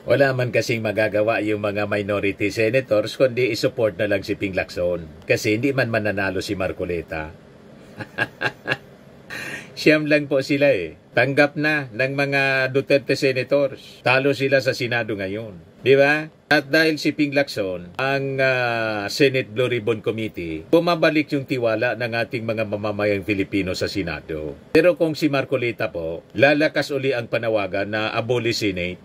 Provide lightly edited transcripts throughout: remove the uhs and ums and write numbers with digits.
Wala man kasing magagawa yung mga minority senators kundi isupport na lang si Ping Lacson. Kasi hindi man mananalo si Marcoleta. Siyam lang po sila eh. Tanggap na ng mga Duterte senators. Talo sila sa Senado ngayon. Di ba? At dahil si Ping Lacson, ang Senate Blue Ribbon Committee, bumabalik yung tiwala ng ating mga mamamayang Filipino sa Senado. Pero kung si Marcoleta po, lalakas uli ang panawagan na abolish Senate.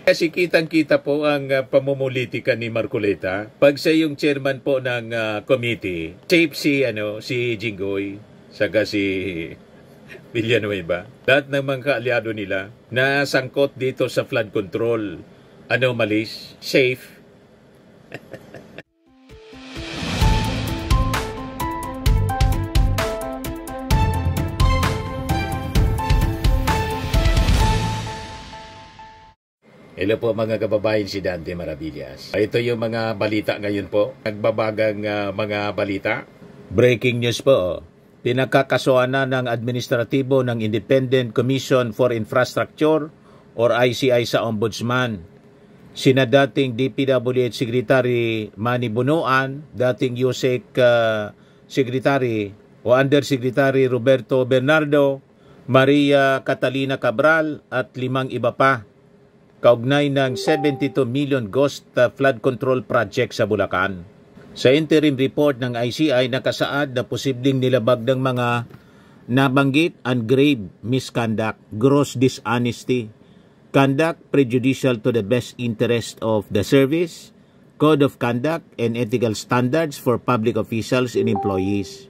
Kasi kitang-kita po ang pamumulitika ni Marcoleta. Pag siya yung chairman po ng committee, safe si Jinggoy, saka si Villanueva. Lahat ng mga kaalyado nila na sangkot dito sa flood control anomalies, safe. Hello po mga kababayan, si Dante Maravillas. Ito yung mga balita ngayon po. Nagbabagang mga balita. Breaking news po. Pinagkakasuhan na ng administratibo ng Independent Commission for Infrastructure or ICI sa Ombudsman. Sina dating DPWH Secretary Manny Bunuan, dating USEC Secretary o Undersecretary Roberto Bernardo, Maria Catalina Cabral at 5 iba pa. Kaugnay ng 72 million ghost flood control project sa Bulacan. Sa interim report ng ICI nakasaad na posibleng nilabag ng mga nabanggit and grave misconduct, gross dishonesty, conduct prejudicial to the best interest of the service, code of conduct and ethical standards for public officials and employees.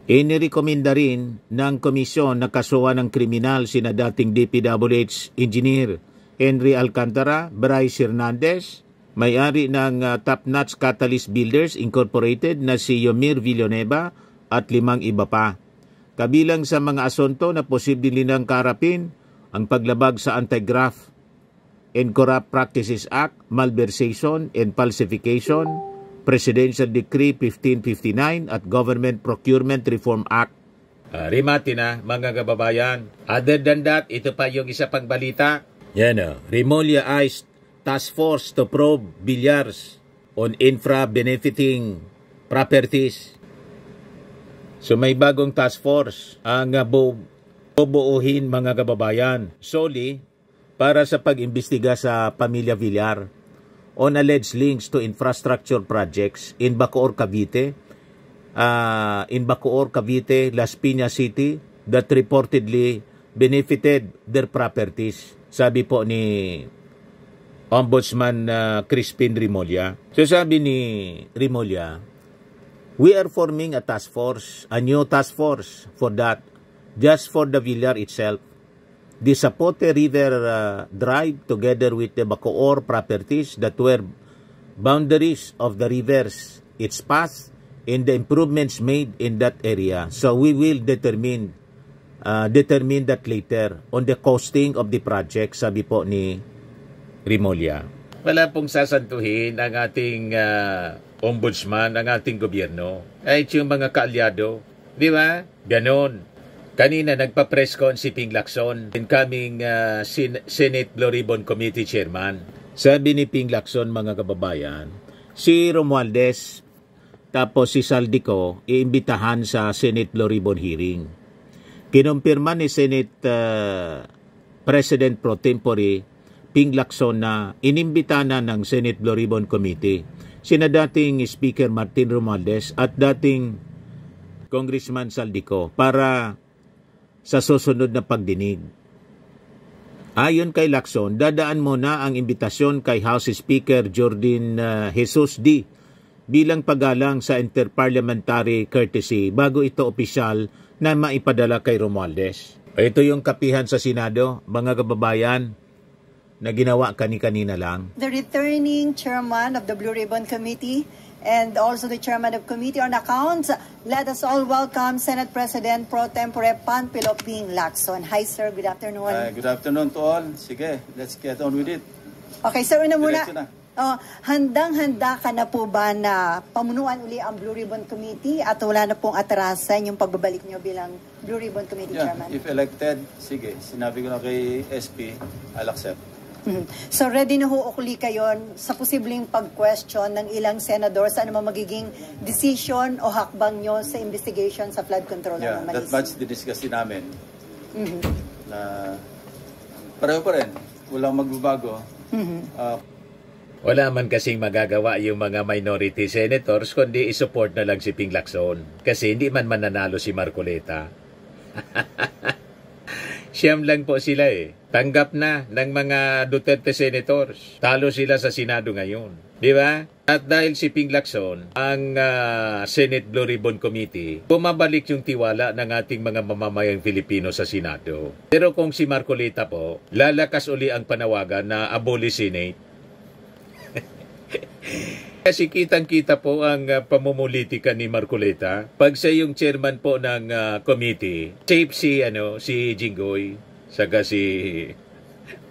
Inirekomenda rin ng komisyon na kasuhan ng kriminal sina dating DPWH Engineer Henry Alcantara, Bryce Hernandez, may-ari ng Top Notch Catalyst Builders Incorporated na si Yomir Villanueva at 5 iba pa. Kabilang sa mga asunto na posible nilang karapin ang paglabag sa Anti-Graft and Corrupt Practices Act, Malversation and Falsification, Presidential Decree 1559 at Government Procurement Reform Act. Rimati na mga kababayan. Other than that, ito pa yung isa pang balita. Yan o. Remulla Ice Task Force to probe Villars on infra benefiting properties. So may bagong task force ang bubuuhin mga kababayan solely para sa pag-imbestiga sa Pamilya Villar on alleged links to infrastructure projects in Bacoor, Cavite, Las Piñas City that reportedly benefited their properties. Sabi po ni Ombudsman Crispin Remulla. So sabi ni Remulla, we are forming a task force, a new task force for that, just for the Villar itself. The Zapote River Drive together with the Bacoor properties that were boundaries of the rivers, its path, and the improvements made in that area. So we will determine that later on the costing of the project, sabi po ni Remulla. Wala pong sasantuhin ang ating ombudsman, ang ating gobyerno. Ay yung mga kaalyado. Di ba? Ganon. Kanina nagpa-press con si Ping Lacson, incoming Senate Blue Ribbon Committee Chairman. Sabi ni Ping Lacson, mga kababayan, si Romualdez tapos si Saldico iimbitahan sa Senate Blue Ribbon hearing. Kinumpirma ni Senate President Pro Tempore Ping Lacson na inimbita na ng Senate Blue Ribbon Committee sina dating Speaker Martin Romualdez at dating Congressman Saldico para sa susunod na pagdinig. Ayon kay Lacson, dadaan muna ang imbitasyon kay House Speaker Jordan Jesus D. bilang paggalang sa interparliamentary courtesy bago ito opisyal na maipadala kay Romualdez. Ito yung kapihan sa Senado, mga kababayan, na ginawa kanina lang. The returning chairman of the Blue Ribbon Committee and also the chairman of Committee on Accounts, let us all welcome Senate President Pro Tempore Panfilo Ping Lacson. Hi sir, good afternoon. Good afternoon to all. Sige, let's get on with it. Okay sir, una muna. Handang-handa ka na po ba na pamunuan uli ang Blue Ribbon Committee at wala na pong atrasan yung pagbabalik nyo bilang Blue Ribbon Committee Chairman? If elected, sige. Sinabi ko na kay SP, I'll accept. So ready na ho ukli kayo sa posibleng pag-question ng ilang senador sa ano magiging decision o hakbang nyo sa investigation sa flood control ng Malis? That much didiscuss din namin. Na pareho pa rin. Walang magbabago. Wala man kasing magagawa yung mga minority senators kundi isupport na lang si Ping Lacson. Kasi hindi man mananalo si Marcoleta. Siyam lang po sila eh. Tanggap na ng mga Duterte senators. Talo sila sa Senado ngayon. Di ba? At dahil si Ping Lacson, ang Senate Blue Ribbon Committee, bumabalik yung tiwala ng ating mga mamamayang Filipino sa Senado. Pero kung si Marcoleta po, lalakas uli ang panawagan na abolish Senate. Kasi kitang-kita po ang pamumulitika ni Marcoleta. Pag siya yung chairman po ng committee, safe si Jinggoy, saka si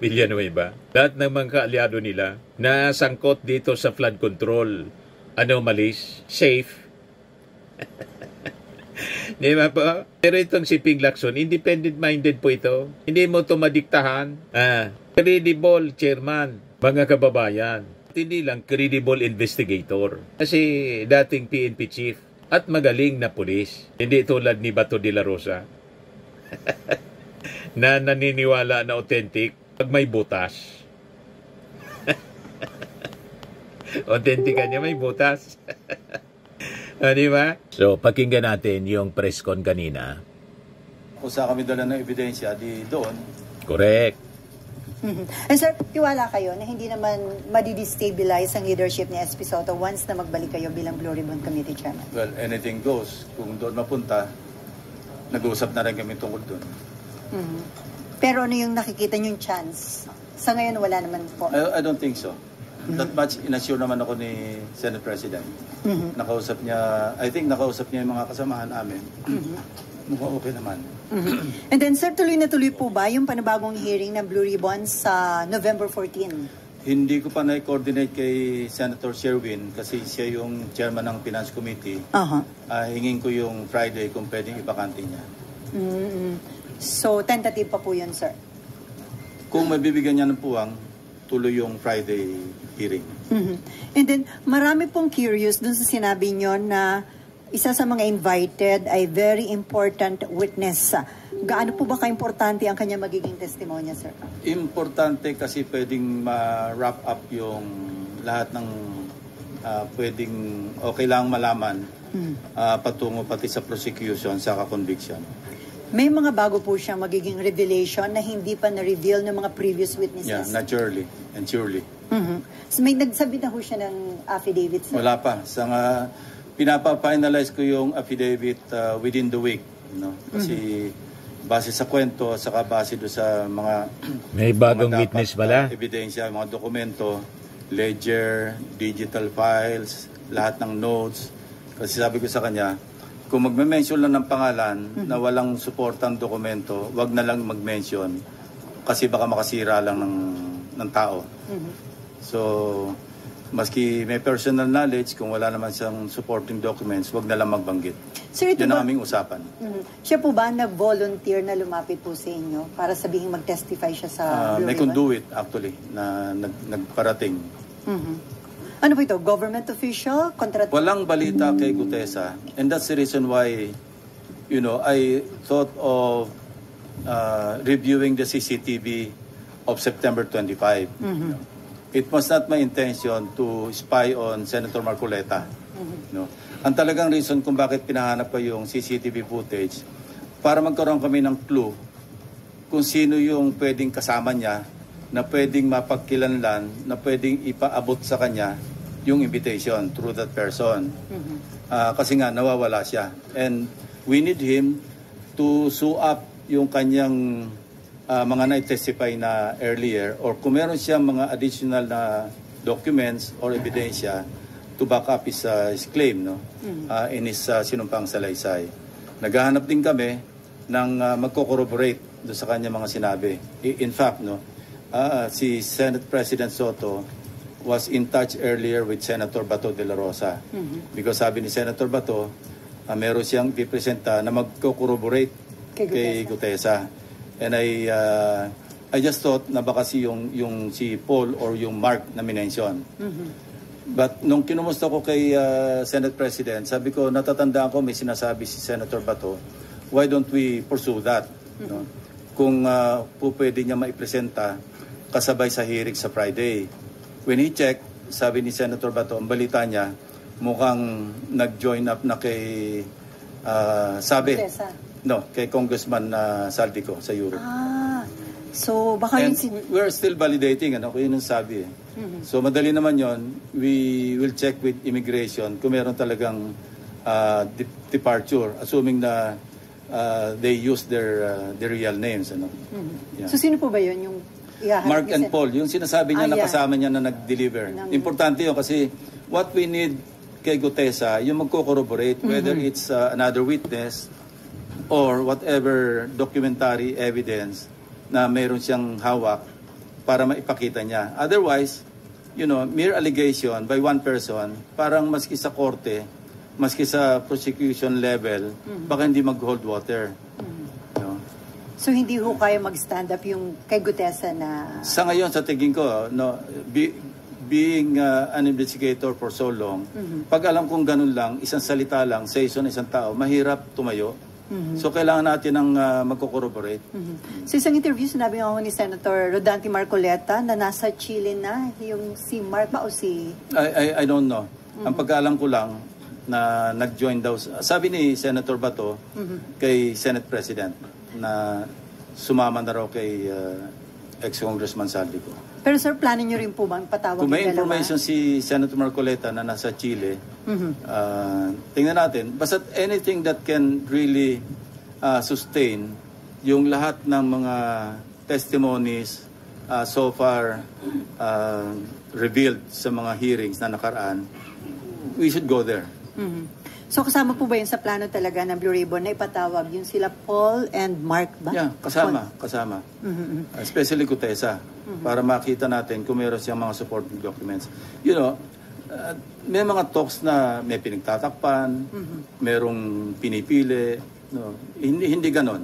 Villanueva. Lahat ng mga kaalyado nila na sangkot dito sa flood control. Malis, safe. Di ba po? Pero itong si Ping Lacson, independent-minded po ito. Hindi mo ito madiktahan. Credible chairman, mga kababayan. Hindi lang credible investigator. Kasi dating PNP chief at magaling na pulis. Hindi tulad ni Bato de la Rosa na naniniwala na authentic pag may butas. Authentic niya may butas. Di ba? So, pakinggan natin yung press con kanina. Kung saan kami dala ng ebidensya, di doon. Correct. And sir, tiwala kayo na hindi naman madidestabilize ang leadership ni SP Soto once na magbalik kayo bilang Blue Ribbon Committee Chairman? Well, anything goes. Kung doon mapunta, nag-uusap na rin kami tungkol doon. Pero ano yung nakikita niyong chance? Sa ngayon, wala naman po. I don't think so. That much inassure naman ako ni Senate President. Nakausap niya, I think nakausap niya yung mga kasamahan namin. Mukhang okay naman. And then sir, tuloy na tuloy po ba yung panibagong hearing ng Blue Ribbon sa November 14? Hindi ko pa na-coordinate kay Senator Sherwin kasi siya yung chairman ng Finance Committee. Hingin ko yung Friday kung pwedeng ibakante niya. So, tentative pa po yun, sir? Kung mabibigyan niya ng puwang, tuloy yung Friday hearing. And then, marami pong curious dun sa sinabi nyo na isa sa mga invited ay very important witness. Gaano po ba ka-importante ang kanya magiging testimonya, sir? Importante kasi pwedeng ma-wrap up yung lahat ng pwedeng o kailangang malaman patungo pati sa prosecution sa conviction. May mga bago po siyang magiging revelation na hindi pa na-reveal ng mga previous witnesses? Yeah, naturally and surely. So may nagsabi na po siya ng affidavit, sir? Wala pa. Pinapa-finalize ko yung affidavit within the week. Kasi base sa kwento, saka base do sa mga may bagong witness pala. Ebidensya, mga dokumento, ledger, digital files, lahat ng notes. Kasi sabi ko sa kanya, kung magme-mention lang ng pangalan na walang suportang dokumento, wag na lang mag-mention kasi baka makasira lang ng tao. So, maski may personal knowledge, kung wala naman siyang supporting documents, wag na lang magbanggit. Sir, yan ang aming usapan. Siya po ba nag-volunteer na lumapit po sa inyo para sabihin mag-testify siya sa Blue May Ribbon? conduit actually na nagparating. Ano po ito? Government official? Walang balita kay Gutesa. And that's the reason why, I thought of reviewing the CCTV of September 25. It was not my intention to spy on Senator Marcoleta. Ang talagang reason kung bakit pinahanap ko yung CCTV footage, para magkaroon kami ng clue kung sino yung pwedeng kasama niya, na pwedeng mapagkilanlan, na pwedeng ipaabot sa kanya yung invitation through that person. Kasi nga, nawawala siya. And we need him to sew up yung kanyang mga na-testify na earlier, or kung meron siya mga additional na documents or ebidensya to back up his claim in his sinumpang salaysay. Naghahanap din kami ng magko-corroborate do sa kanya mga sinabi. In fact, si Senate President Soto was in touch earlier with Senator Bato de la Rosa. Because sabi ni Senator Bato, meron siyang ipipresenta na magko-corroborate kay Gutesa. And I just thought na baka yung si Paul or yung Mark na minention. But nung kinumusta ko kay Senate President, sabi ko, natatandaan ko may sinasabi si Senator Bato, why don't we pursue that? No? Kung po pwede niya maipresenta kasabay sa hearing sa Friday. When he checked, sabi ni Senator Bato, ang balita niya, mukhang nag-join up na kay kay Congressman Saldico sa Europe. So baka And we're still validating, kung yun ang sabi. So madali naman yon. We will check with immigration kung meron talagang departure, assuming na they use their real names. Yeah. So sino po ba yun yung Mark and Paul, yung sinasabi niya na kasama niya na nag-deliver. Importante yun kasi what we need kay Gutesa, yung magko-corroborate, whether it's another witness or whatever documentary evidence na meron siyang hawak para maipakita niya. Otherwise, mere allegation by one person, parang maski sa korte, maski sa prosecution level, baka hindi mag-hold water. So hindi ho kaya mag-stand up yung kay Gutesa na... Sa ngayon, sa tingin ko, being an investigator for so long, pag alam kong ganun lang, isang salita lang, sa isang tao, mahirap tumayo. So kailangan natin ng magko-corroborate. Sa isang interview, sinabi nga ni Senator Rodante Marcoleta na nasa Chile na yung si Mark ba o si... I don't know. Ang pagkaalam ko lang na nag-join daw, sabi ni Senator Bato kay Senate President na sumama na raw kay ex-Congressman Saldico. Pero sir, plano nyo rin po bang patawag kung may yung dalawa? information si Senator Marcoleta na nasa Chile, tingnan natin. Basta anything that can really sustain yung lahat ng mga testimonies so far revealed sa mga hearings na nakaraan, we should go there. So kasama po ba yun sa plano talaga ng Blue Ribbon na ipatawag yung sila Paul and Mark ba? Yeah, kasama. Especially Gutesa, para makita natin kung meron siyang mga supporting documents. May mga talks na may pinagtatakpan, merong pinipili, hindi ganon.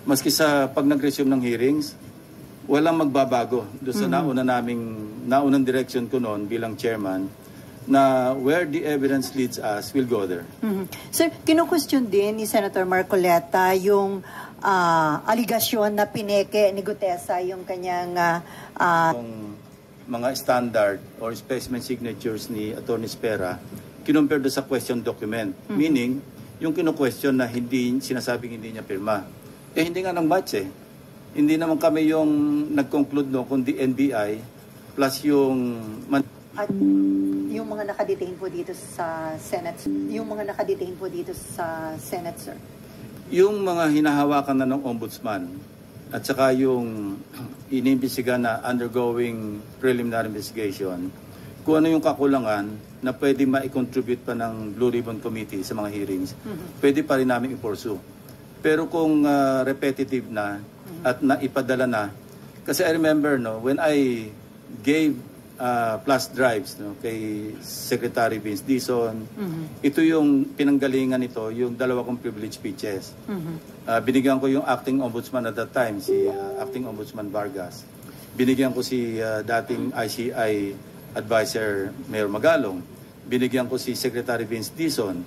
Maski sa pag nag-resume ng hearings, walang magbabago. Doon sa naunang direction ko noon bilang chairman, na where the evidence leads us, we'll go there. Sir, kinu-question din ni Senator Marcoleta yung aligasyon na pineke ni Gutesa yung kanyang... Yung mga standard or specimen signatures ni Attorney Spera, kinumpare doon sa question document. Meaning, yung kinu-question na sinasabing hindi niya pirma. Hindi nga nang match eh. Hindi naman kami yung nag-conclude kundi NBI plus yung... At yung mga nakadetain po dito sa Senate, sir? Yung mga hinahawakan na ng ombudsman at saka yung inimbestiga na undergoing preliminary investigation, kung ano yung kakulangan na pwede ma-contribute pa ng Blue Ribbon Committee sa mga hearings, pwede pa rin namin i-pursue. Pero kung repetitive na at naipadala na, kasi I remember when I gave plus drives kay Secretary Vince Dizon. Ito yung pinanggalingan nito, yung dalawa kong privilege speeches. Binigyan ko yung acting ombudsman at that time, si acting ombudsman Vargas. Binigyan ko si dating ICI advisor Mayor Magalong. Binigyan ko si Secretary Vince Dizon.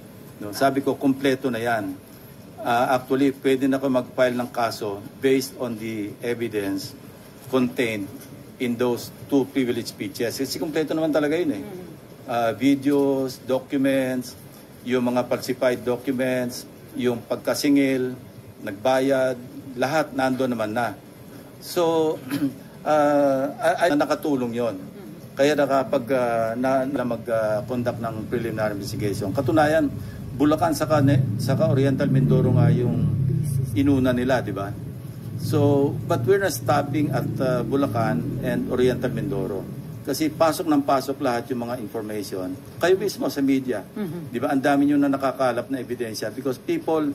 Sabi ko, kompleto na yan. Actually, pwede na ako mag-file ng kaso based on the evidence contained in those two privilege speeches. Kasi kompleto naman talaga yun eh. Videos, documents, yung mga falsified documents, yung pagkasingil, nagbayad, lahat nandoon naman na. So, nakatulong yon. Kaya nakapag mag-conduct ng preliminary investigation. Katunayan, Bulacan saka Oriental Mindoro nga yung inuna nila, di ba? So, but we're not stopping at Bulacan and Oriental Mindoro. Kasi pasok ng pasok lahat yung mga information. Kayo mismo sa media, di ba? Ang dami nyo na nakakalap na ebidensya because people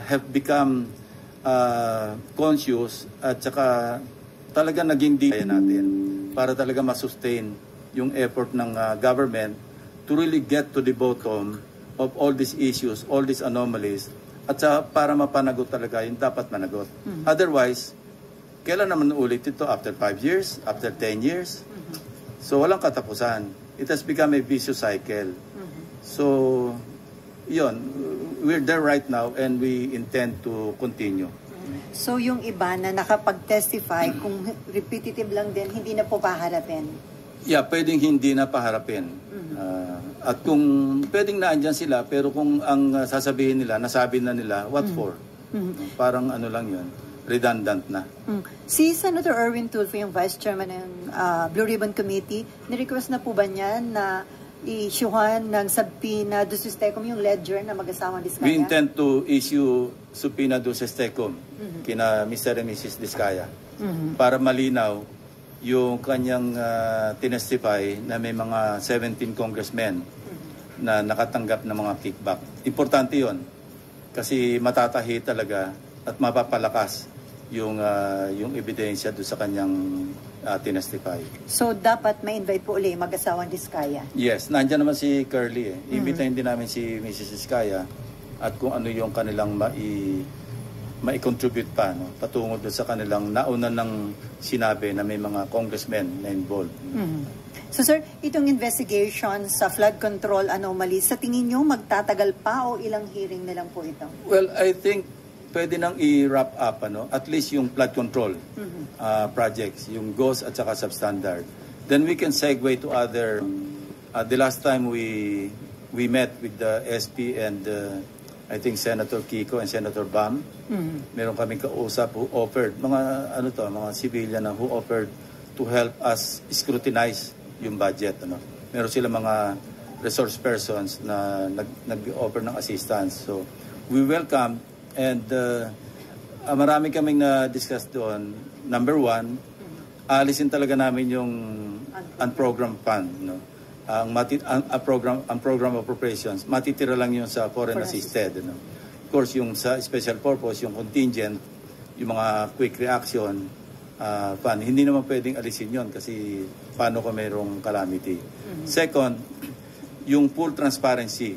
have become conscious at saka talaga naging di natin. para talaga masustain yung effort ng government to really get to the bottom of all these issues, all these anomalies, at para mapanagot talaga yung dapat managot. Otherwise, kailan naman ulit ito? After 5 years? After 10 years? So walang katapusan. It has become a vicious cycle. So, yun, we're there right now and we intend to continue. So yung iba na nakapag-testify, kung repetitive lang din, hindi na po paharapin? Yeah, pwedeng hindi na paharapin. At kung pwedeng naandyan sila, pero kung ang sasabihin nila, nasabi na nila, what for? Parang ano lang yun, redundant na. Si Senator Erwin Tulfo, yung Vice Chairman ng Blue Ribbon Committee, nirequest na po ba niya na i-issuehan ng subpoena do Tecum yung ledger na mag-asawang Diskaya? We intend to issue subpoena do Tecum kina Mr. and Mrs. Diskaya para malinaw yung kanyang tinestify na may mga 17 congressmen na nakatanggap ng mga kickback. Importante yon kasi matatahi talaga at mapapalakas yung ebidensya doon sa kanyang tinestify. So dapat ma-invite po ulit mag-asawang Diskaya? Yes, nandiyan naman si Curly. Imbitahin din namin si Mrs. Diskaya at kung ano yung kanilang mai-contribute pa, no? Patungo doon sa kanilang nauna ng sinabi na may mga congressmen na involved. So sir, itong investigation sa flood control anomaly, sa tingin nyo magtatagal pa o ilang hearing na lang po ito? Well, I think pwede nang i-wrap up at least yung flood control projects, yung GOES at saka substandard. Then we can segue to other, the last time we met with the SP and I think Senator Kiko and Senator Bam. Meron kaming kausap who offered, mga civilian na who offered to help us scrutinize yung budget. Meron sila mga resource persons na nag-offer ng assistance. So we welcome and marami kaming na-discuss doon. Number one, alisin talaga namin yung unprogrammed fund. Ang program appropriations, matitira lang yun sa foreign assisted. Of course, yung sa special purpose, yung contingent, yung mga quick reaction fund, hindi naman pwedeng alisin yun kasi paano kung mayroong calamity. Second, yung full transparency.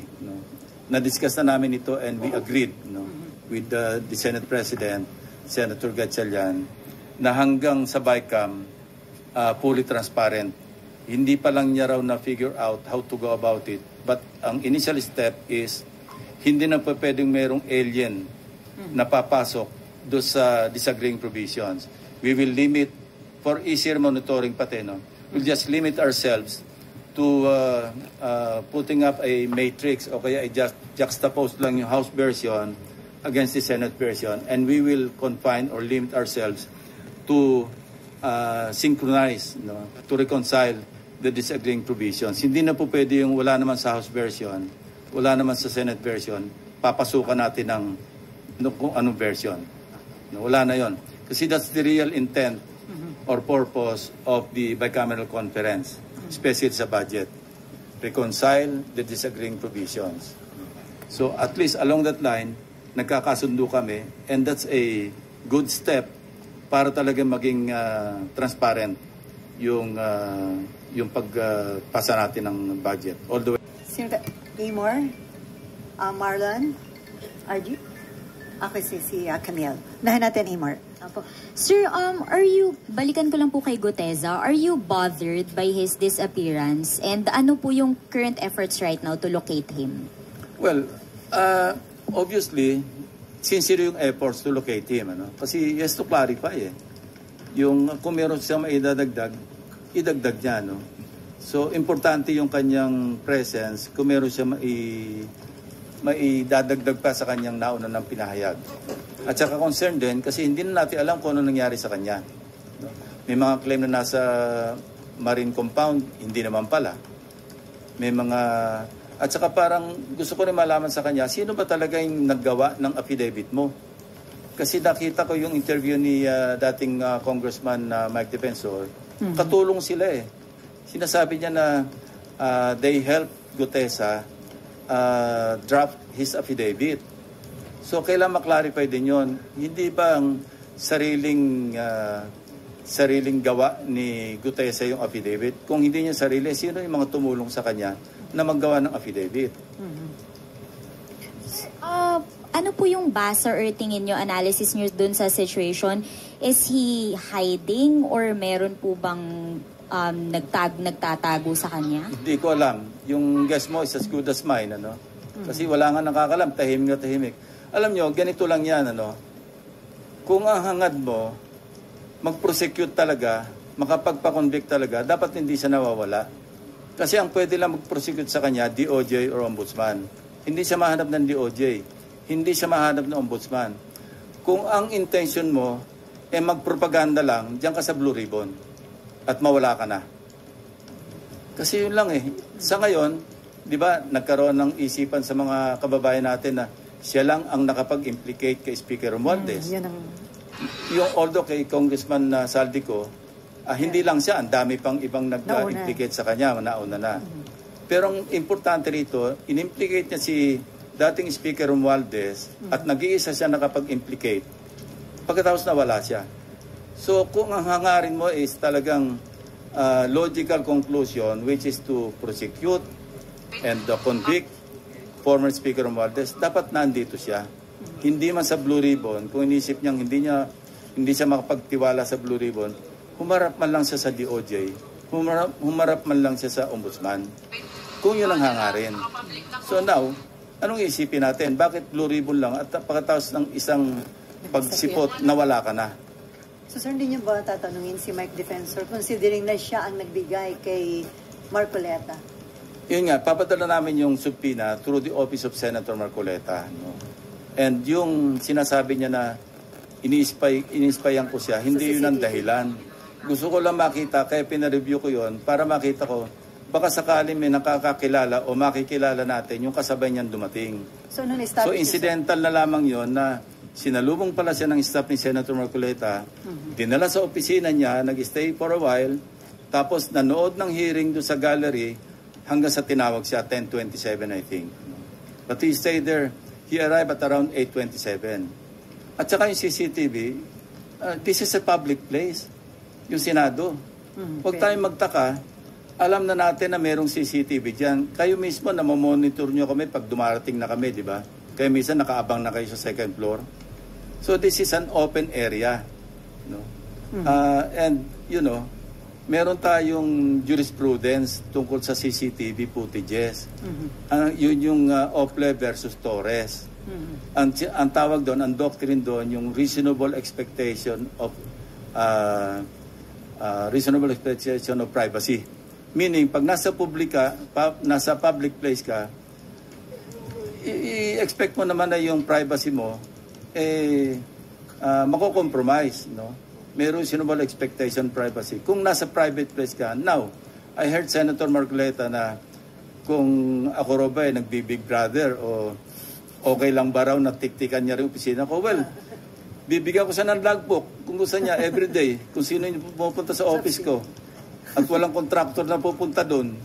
Na-discuss na namin ito and we agreed with the Senate President, Senator Gatchalian, na hanggang sa BICAM, fully transparent. Hindi pa lang niya raw na-figure out how to go about it. But ang initial step is, hindi na pa pwedeng merong alien na papasok doon sa disagreeing provisions. We will limit, for easier monitoring pati, we'll just limit ourselves to putting up a matrix o kaya just juxtapose lang yung House version against the Senate version. And we will confine or limit ourselves to synchronize, to reconcile the disagreeing provisions. Hindi na po pwede yung wala naman sa House version, wala naman sa Senate version, papasukan natin ng kung anong version. Wala na yon. Kasi that's the real intent or purpose of the bicameral conference, especially sa budget. Reconcile the disagreeing provisions. So at least along that line, nagkakasundo kami and that's a good step para talaga maging transparent yung pagpasa natin ng budget all the way. Senator Amor, Marlon, RG? Ako si Camille. Nahin natin, Amor. Sir, balikan ko lang po kay Guteza, are you bothered by his disappearance? And ano po yung current efforts right now to locate him? Well, obviously, sincere yung efforts to locate him. Kasi he has to clarify yung kung meron siyang maidadagdag, idagdag niya. So, importante yung kanyang presence kung meron siya maidadagdag pa sa kanyang nauna ng pinahayag. At saka concerned din kasi hindi na natin alam kung ano nangyari sa kanya. May mga claim na nasa marine compound, hindi naman pala. May mga... At saka parang gusto ko rin malaman sa kanya, sino ba talaga yung naggawa ng affidavit mo? Kasi nakita ko yung interview ni dating Congressman Mike Defensor, katulong sila Sinasabi niya na they helped Gutesa draft his affidavit. So, kailan maklarify din yon. Hindi ba ang sariling sariling gawa ni Gutesa yung affidavit. Kung hindi niya sarili, sino yung mga tumulong sa kanya na maggawa ng affidavit? Ano po yung basa or tingin nyo, analysis nyo dun sa situation? Is he hiding or meron po bang nagtatago sa kanya? Hindi ko alam. Yung guess mo is as good as mine, ano? Kasi wala nga nakakalam, tahimik na tahimik. Alam nyo, ganito lang yan, ano? Kung ang hangad mo, mag-prosecute talaga, makapagpa-convict talaga, dapat hindi siya nawawala. Kasi ang pwede lang mag-prosecute sa kanya, DOJ or Ombudsman. Hindi siya mahanap ng DOJ. Hindi siya mahanap ng Ombudsman. Kung ang intention mo, magpropaganda lang, diyan ka sa Blue Ribbon at mawala ka na. Kasi yun lang eh. Sa ngayon, di ba, nagkaroon ng isipan sa mga kababayan natin na siya lang ang nakapag-implicate kay Speaker Romualdez. Yung although kay Congressman Saldico, hindi lang siya, ang dami pang ibang nag-implicate sa kanya, nauna na. Pero ang importante rito, in-implicate niya si dating Speaker Romualdez at nag-iisa siya nakapag-implicate. Pagkatapos nawala siya. So kung ang hangarin mo is talagang logical conclusion, which is to prosecute and convict former Speaker Romualdez, dapat nandito siya. Hindi man sa Blue Ribbon, kung inisip niyang hindi siya makapagtiwala sa Blue Ribbon, humarap man lang siya sa DOJ, humarap man lang siya sa Ombudsman. Kung yun ang hangarin. So now, anong isipin natin? Bakit Blue Ribbon lang at pagkatapos ng isang pagsipot, nawala ka na? So sir, hindi niyo ba tatanungin si Mike Defensor considering na siya ang nagbigay kay Marcoleta? Yun nga, papadala namin yung subpoena through the office of Senator Marcoleta. No? And yung sinasabi niya na ini-spyan ko siya, hindi yun ang dahilan. Gusto ko lang makita, kaya pinareview ko yun, para makita ko, baka sakaling may nakakakilala o makikilala natin yung kasabay niyan dumating. So incidental na lamang yon na sinalubong pala siya ng staff ni Senator Marcoleta, dinala sa opisina niya, nag-stay for a while, tapos nanood ng hearing doon sa gallery hanggang sa tinawag siya 10:27 I think. But he stayed there. He arrived at around 8:27. At saka yung CCTV, this is a public place. Yung Senado. Huwag tayong magtaka. Alam na natin na merong CCTV dyan. Kayo mismo na mamonitor nyo kami pag dumarating na kami, di ba? Kaya minsan nakaabang na kayo sa second floor. So this is an open area. No? And, you know, meron tayong jurisprudence tungkol sa CCTV footages. Yun yung Ople versus Torres. Ang tawag doon, ang doctrine doon, yung reasonable expectation of privacy. Meaning, pag nasa public place ka, i-expect mo naman na yung privacy mo mako-compromise, no? Meron reasonable expectation privacy. Kung nasa private place ka, now, I heard Senator Marcoleta na kung ako raw ba nagbi-Big Brother o okay lang ba raw na tiktikan niya rin opisina ko, well, bibigyan ko siya ng logbook kung gusto niya everyday, kung sino yung pupunta sa office ko. At walang contractor na pupunta doon.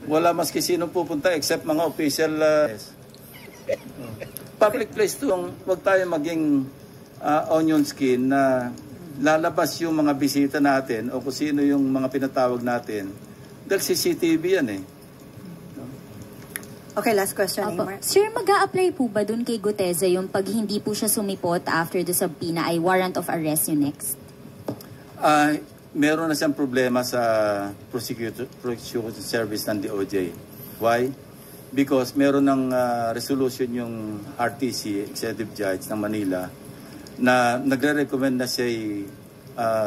Wala maski sino pupunta except mga official. Public place to, wag tayo maging onion skin na lalabas yung mga bisita natin o kung sino yung mga pinatawag natin. Dahil CCTV yan eh. Okay, last question. Sir, mag-a-apply po ba dun kay Gutesa yung pag hindi po siya sumipot after the subpoena ay warrant of arrest yung next? Meron na siyang problema sa prosecution service ng DOJ. Why? Because meron ng resolution yung RTC, Executive Judge ng Manila, na nagre-recommend na siya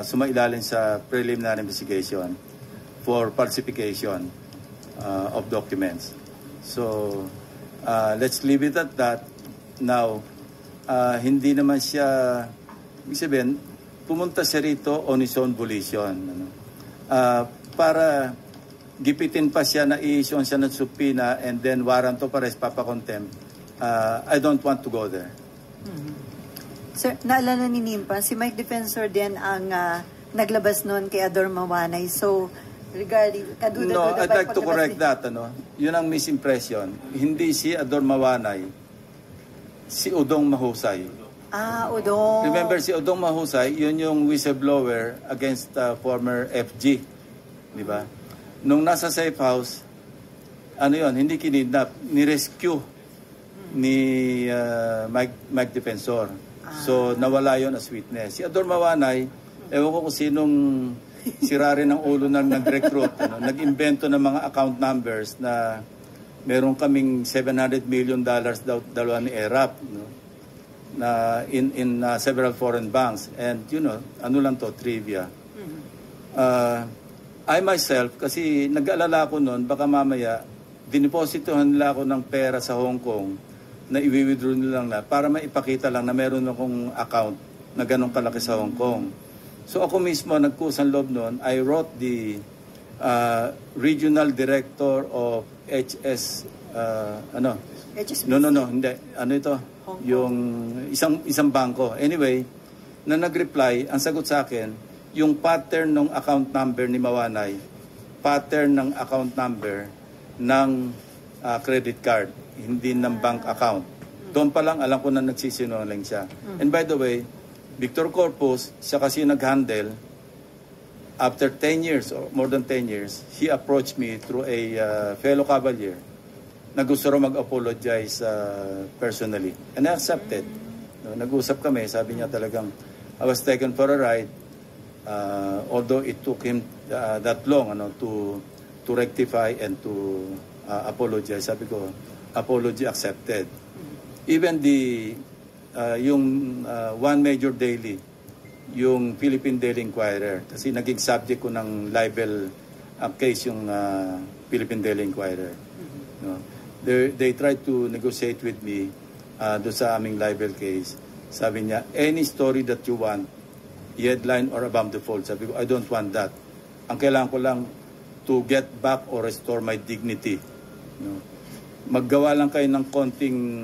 sumailalim sa preliminary investigation for falsification of documents. So, let's leave it at that. Now, hindi naman siya, ibig sabihin, pumunta siya rito on his own volition. Para gipitin pa siya na i-issue siya ng subpoena and then warrant of arrest, papakontempt. I don't want to go there. Sir, naalala ni Nimpa, si Mike Defensor din ang naglabas noon kay Ador Mawanay. So, regarding No, I'd like to correct that. Yun ang misimpression. Hindi si Ador Mawanay, si Udong Mahusay Udong. Remember si Udong Mahusay, yun yung whistleblower against former FG. Di ba? Nung nasa safe house, hindi kinidnap, ni-rescue ni Mike Defensor. So, nawala yon as witness. Si Ador Mawanay, ewan ko kung sinong sira rin ang ulo ng nag-recruit. Nag-invento ng mga account numbers na meron kaming $700 million dalawa ni ERAP. Na in several foreign banks, and ano lang to, trivia. I myself, kasi nag-alala ko noon, baka mamaya dinipositohan nila ako ng pera sa Hong Kong na i-withdraw nila lang para maipakita lang na meron akong account na ganong kalaki sa Hong Kong. So ako mismo nagkusang loob noon. I wrote the regional director of HS hindi. Ano ito? Yung isang bangko. Anyway, na nag-reply, ang sagot sa akin, yung pattern ng account number ni Mawanay, pattern ng account number ng credit card, hindi ng bank account. Doon pa lang, alam ko na nagsisinungaling siya. And by the way, Victor Corpus, siya kasi nag-handle, after 10 years, or more than 10 years, he approached me through a fellow cavalier na gusto rin mag-apologize personally. And I accepted. Nag-usap kami, sabi niya talagang, I was taken for a ride, although it took him that long to rectify and to apologize. Sabi ko, apology accepted. Even yung one major daily, yung Philippine Daily Inquirer, kasi naging subject ko ng libel case yung Philippine Daily Inquirer. They tried to negotiate with me doon sa aming libel case. Sabi niya, any story that you want, headline or above the fold. Sabi ko, I don't want that. Ang kailangan ko lang to get back or restore my dignity. Maggawa lang kayo ng konting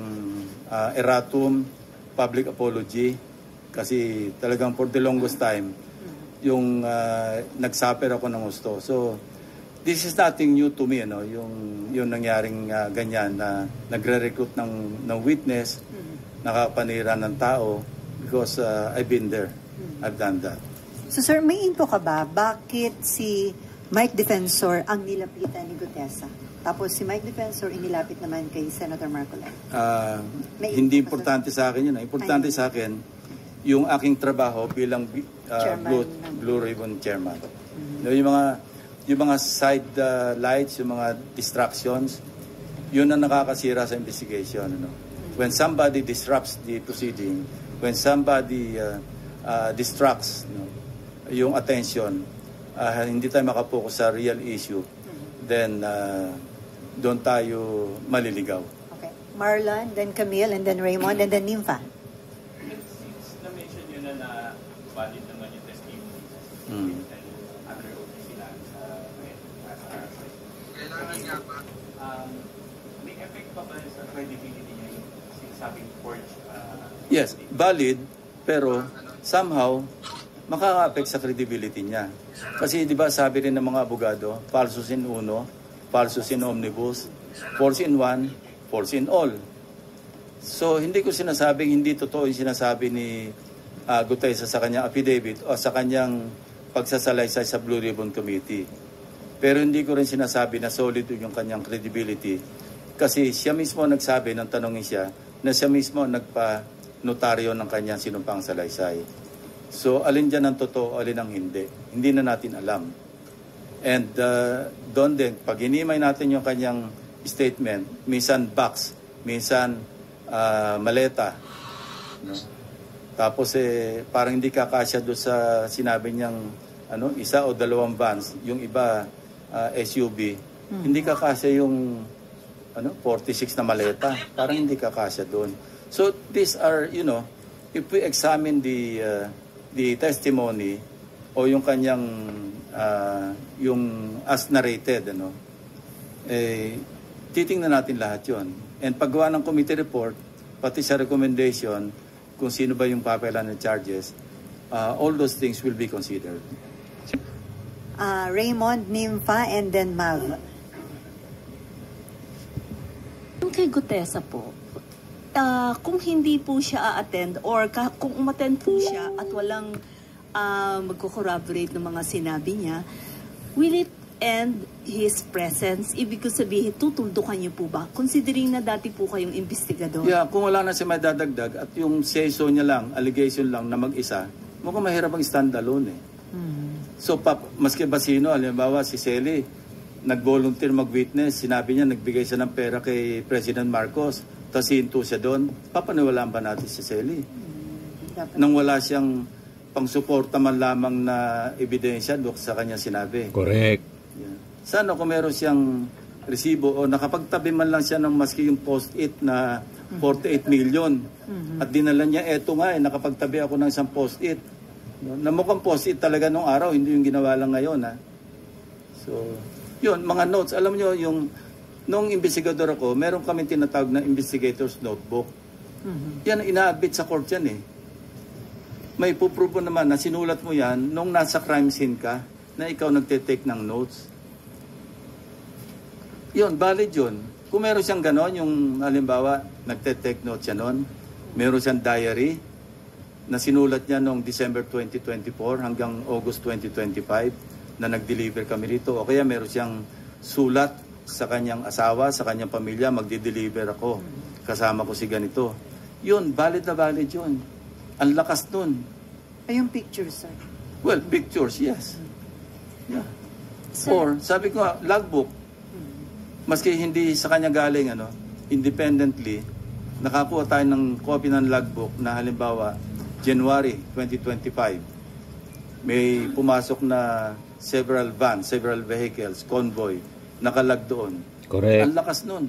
erratum, public apology, kasi talagang for the longest time, yung nagsuffer ako ng gusto. So, this is nothing new to me, yung nangyaring ganyan na nagre-recruit ng witness, nakapanira ng tao, because I've been there. I've done that. So sir, may info ka ba? Bakit si Mike Defensor ang nilapitan ni Gutesa? Tapos si Mike Defensor inilapit naman kay Senator Marcoleta? Hindi importante sa akin yun. Importante sa akin, yung aking trabaho bilang Blue Ribbon Chairman. Yung mga side lights, yung mga distractions, yun ang nakakasira sa investigation. When somebody disrupts the proceeding, when somebody distracts yung attention, hindi tayo makapokus sa real issue, then doon tayo maliligaw. Okay. Marlon, then Camille, and then Raymond, and then Nympha. Since na-mention nyo na valid naman yung testimony, other office sila sa kailangan nga ba? May effect pa ba sa credibility niya yung sinasabing forged? Yes, valid, pero somehow makaka-affect sa credibility niya. Kasi di ba sabi rin ng mga abogado, falsus in uno, falsus in omnibus, false in one, false in all. So hindi ko sinasabing hindi totoo yung sinasabi ni Gutesa sa kanyang affidavit o sa kanyang pagsasalaysay sa Blue Ribbon Committee. Pero hindi ko rin sinasabi na solid yung kanyang credibility kasi siya mismo nagsabi nang tanongin siya na siya mismo nagpa-notaryo ng kanyang sinumpang salaysay. So alin dyan ang totoo, alin ang hindi. Hindi na natin alam. And doon din, pag hinimay natin yung kanyang statement, minsan box, minsan maleta. Tapos parang hindi kakasya doon sa sinabi niyang isa o dalawang vans, yung iba SUV. Hindi kakasya yung 46 na maleta. Parang hindi kakasya doon. So these are, if we examine the testimony o yung kanyang yung as narrated, titingnan natin lahat yon. And paggawa ng committee report, pati sa recommendation, kung sino ba yung papelan ng charges, all those things will be considered. Raymond, Nympha, and then Mav. Yung kay Gutesa po, kung hindi po siya a-attend or kung umattend po siya at walang magko-corroborate ng mga sinabi niya, will it end his presence? Ibig ko sabihin, tutuldukan niyo po ba? Considering na dati po kayong investigador. Yeah, kung wala na siya may dadagdag at yung say-so niya lang, allegation lang na mag-isa, mukhang mahirap ang stand-alone eh. So, maski ba sino, halimbawa si Sally, nag-volunteer mag-witness, sinabi niya, nagbigay siya ng pera kay President Marcos, tapos hinto siya doon, papaniwalaan ba natin si Sally? Nang wala siyang pang-suporta man lamang na ebidensya doon sa kanya sinabi. Correct. Yeah. Sana kung meron siyang resibo o nakapagtabi man lang siya ng maski yung post-it na 48 million at dinala niya, eto nga nakapagtabi ako ng isang post-it. Na mukhang post-it talaga nung araw, hindi yung ginawa lang ngayon. Ha? So, yun, mga notes. Alam nyo, yung nung investigador ako, meron kami tinatawag na investigator's notebook. Yan, inaabit sa court yan eh. May puprobo naman na sinulat mo yan nung nasa crime scene ka na ikaw nagte-take ng notes. Yun, valid yun. Kung meron siyang ganon, yung halimbawa, nagte-take notes siya nun, meron siyang diary na sinulat niya noong December 2024 hanggang August 2025 na nag-deliver kami rito. O kaya meron siyang sulat sa kanyang asawa, sa kanyang pamilya, magdi-deliver ako. Kasama ko si ganito. Yun, valid na valid yun. Ang lakas nun. Ay, yung pictures, sir. Well, pictures, yes. Yeah. Or, sabi ko, logbook. Maski hindi sa kanya galing, independently, nakakuha tayo ng copy ng logbook na halimbawa, January 2025. May pumasok na several vans, several vehicles, convoy, nakalag doon. Correct. Ang lakas nun.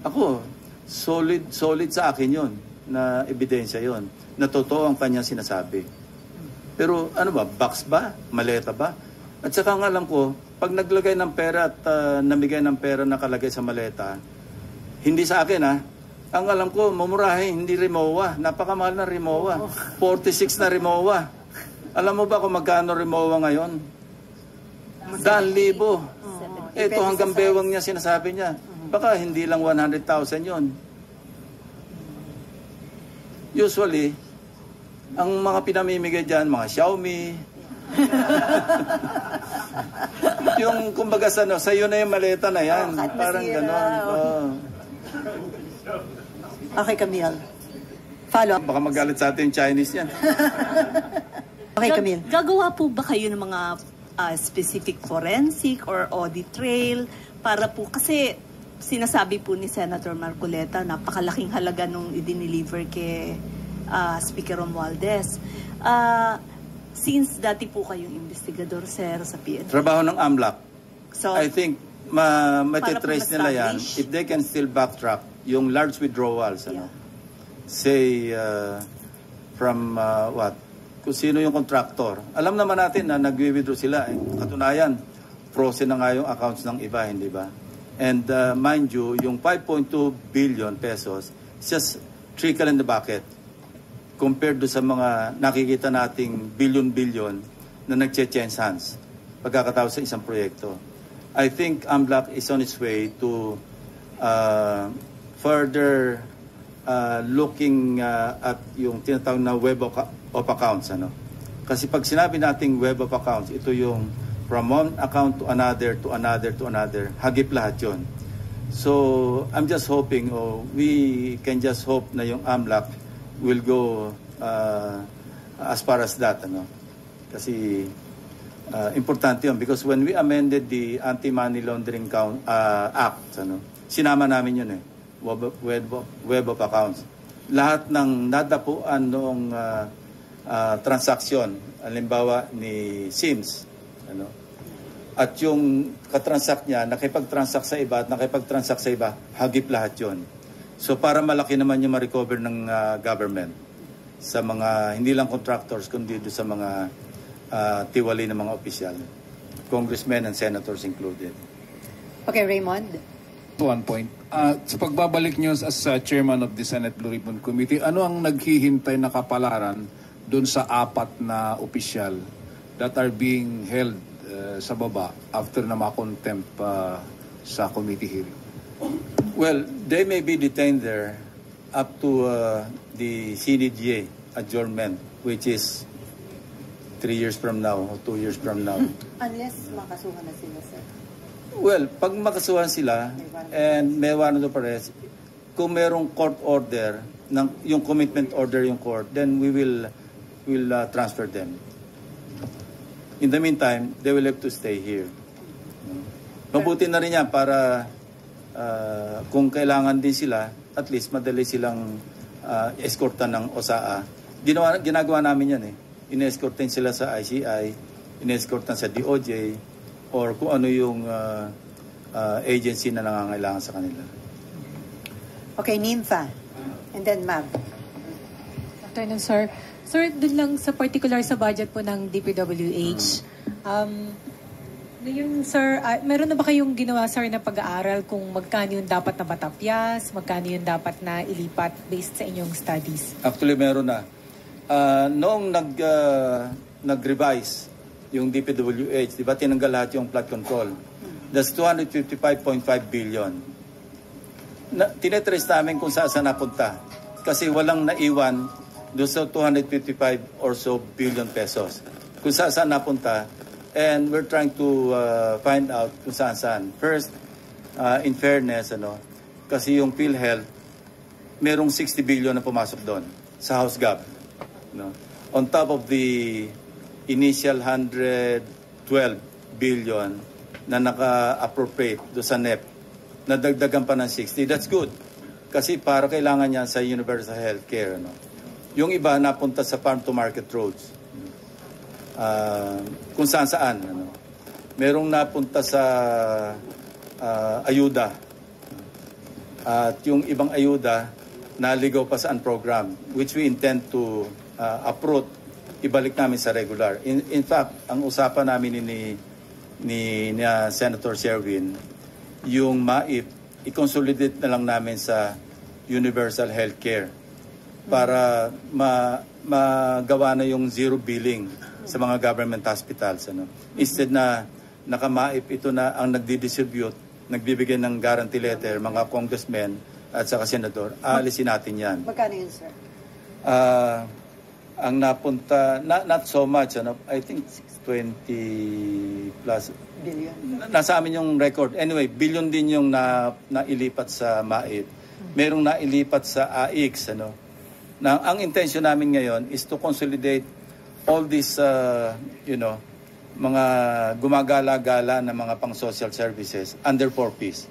Ako, solid sa akin yon na ebidensya yon na totoo ang kanyang sinasabi. Pero ano ba, box ba? Maleta ba? At saka nga alam ko, pag naglagay ng pera at namigay ng pera nakalagay sa maleta, hindi sa akin ang alam ko, mamurahin, hindi Rimowa. Napakamahal na Rimowa. 46 na Rimowa. Alam mo ba kung magkano Rimowa ngayon? 100,000. Ito hanggang bewang niya sinasabi niya. Baka hindi lang 100,000 yon. Usually, ang mga pinamimigay dyan, mga Xiaomi. Yung kumbaga sa'yo na yung maleta na yan. Parang gano'n. Okay, Camille. Follow up. Baka magalit sa atin yung Chinese yan. Okay, Camille. Gagawa po ba kayo ng mga specific forensic or audit trail para po, kasi sinasabi po ni Senator Marcoleta, napakalaking halaga nung i-deliver kay Speaker Romualdez. Since dati po kayong investigador, sir, sa PNP. Trabaho ng AMLAC. So, I think matitrace nila yan if they can still backtrack yung large withdrawals. Say, from what? Kung sino yung contractor. Alam naman natin na nag-withdraw sila. Katunayan, frozen na nga yung accounts ng iba, hindi ba? And mind you, yung 5.2 billion pesos, just trickle in the bucket compared do sa mga nakikita nating billion-billion na nag-change hands pagkakatapos sa isang proyekto. I think AMLAC is on its way to further looking at yung tinatawag na web of accounts. Kasi pag sinabi nating web of accounts, ito yung from one account to another, to another, to another. Hagip lahat yun. So, I'm just hoping, we can just hope na yung AMLAC will go as far as that. Kasi importante yun. Because when we amended the Anti-Money Laundering Act, sinama namin yun web of accounts. Lahat ng nadapuan noong transaksyon, halimbawa ni Sims, at yung katransact niya, nakipag-transact sa iba at nakipag-transact sa iba, hagip lahat yun. So para malaki naman yung ma-recover ng government sa mga, hindi lang contractors, kundi sa mga tiwali ng mga opisyal, congressmen and senators included. Okay, Raymond. One point. Sa pagbabalik niyo as chairman of the Senate Blue Ribbon Committee, ano ang naghihintay na kapalaran doon sa 4 na opisyal that are being held sa baba after na ma-contempt sa committee hearing? Well, they may be detained there up to the CDGA adjournment, which is 3 years from now or 2 years from now. Unless makasuhan na sila, sir. Well, pag makasuhan sila and may warrant of arrest, kung merong court order, yung commitment order yung court, then we will transfer them. In the meantime, they will have to stay here. Mabuti na rin yan para kung kailangan din sila, at least madali silang escortan ng OSAA. Ginagawa namin yan eh. In-escortan sila sa ICI, in-escortan sa DOJ, or kung ano yung agency na nangangailangan sa kanila. Okay, Nympha. And then Mav. Afternoon, sir. Sir, dun lang sa particular sa budget po ng DPWH, ngayon, sir, meron na ba kayong ginawa, sir, na pag-aaral kung magkano yung dapat na matapyas, magkano yung dapat na ilipat based sa inyong studies? Actually, meron na. Noong nag-revise yung DPWH, di ba tinanggal lahat yung flood control? That's 255.5 billion. Tinetrace namin kung saan napunta. Kasi walang naiwan doon sa 255 or so billion pesos. Kung saan napunta. And we're trying to find out kung saan. First, in fairness, kasi yung PhilHealth, merong 60 billion na pumasok doon sa House Gov. On top of the initial 112 billion na naka-appropriate do sa NEP, nadagdagan pa ng 60. That's good. Kasi para kailangan niya sa universal healthcare. Yung iba napunta sa farm-to-market roads. Kung saan. Merong napunta sa ayuda. At yung ibang ayuda, naligaw pa sa program, which we intend to uproot, ibalik namin sa regular. In fact, ang usapan namin ni Senator Sherwin, yung MAIP, i-consolidate na lang namin sa universal healthcare para magawa na yung zero billing sa mga government hospitals. Instead na naka-MAIP, ito na ang nagdi-distribute, nagbibigay ng guarantee letter, mga congressmen at saka senador, aalisin natin yan. Magkano yun, sir? Ang napunta, not so much, I think 20 plus. Billion. Nasa amin yung record. Anyway, billion din yung nailipat sa MAIP. Merong nailipat sa AIX. Ang intention namin ngayon is to consolidate all these, mga gumagala-gala na mga pang-social services under 4Ps.